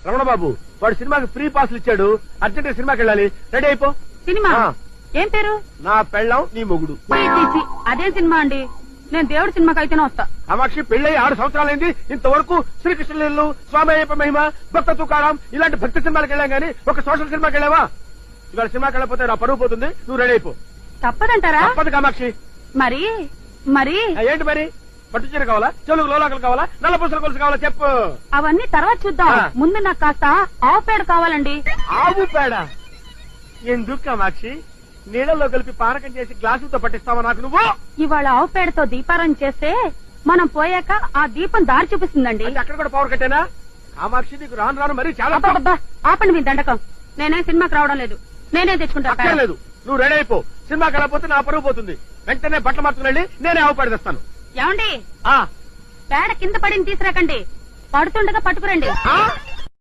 రమణ బాబు వాడు సినిమాకి ఫ్రీ పాస్లు ఇచ్చాడు, అర్జెంట్ సినిమాకి వెళ్ళాలి, రెడీ అయిపో. సినిమా ఏం పేరు? నా పెళ్ళం నీ మొగుడు. అదేం సినిమా అండి? నేను దేవుడి సినిమాకి అయితేనే వస్తా. కామాక్షి పెళ్ళయి 6 సంవత్సరాలైంది, ఇంతవరకు శ్రీకృష్ణలీలు, స్వామి అయ్యప్ప మహిమ, భక్త తుకారాం ఇలాంటి భక్తి సినిమాలకు వెళ్ళాం గానీ ఒక సోషల్ సినిమాకి వెళ్ళావా? ఇవాళ సినిమాకి వెళ్ళకపోతే నా పరువు పోతుంది, నువ్వు రెడీ అయిపో. తప్పదంటారా? తప్పదు కామాక్షి. మరి మరి ఏంటి మరి? పట్టు చీర కావాలా, చెవులకు లోలాకలు కావాలా, నల్ల పూసల కొలుసు కావాలా చెప్పు. అవన్నీ తర్వాత చూద్దాం, ముందు నాకు కాస్త ఆవు పేడ కావాలండి. ఆవు పేడ ఎందుకు కామాక్షి? నీళ్ళలో కలిపి పానకం చేసి గ్లాసులతో పట్టిస్తావా నాకు నువ్వు? ఇవాళ ఆవు పేడతో దీపారాయణ చేస్తే మనం పోయాక ఆ దీపం దారి చూపిస్తుందండి. అక్కడ కూడా పవర్ కట్టేనా? కామాక్షి నీకు రాను రాను మరి చాలా. ఆపండి మీ దండకం, నేనే సినిమాకి రావడం లేదు, నేనే తెచ్చుకుంటా. లేదు, నువ్వు రెడీ అయిపో. సినిమాకి వెళ్ళకపోతే నా పరువు పోతుంది. వెంటనే బట్టలు మార్చుకుని నేనే ఆవు పేడ తెస్తాను. ఏమండి పేడ కింద పడిని తీసుకురాకండి, పడుతుండగా పట్టుకురండి.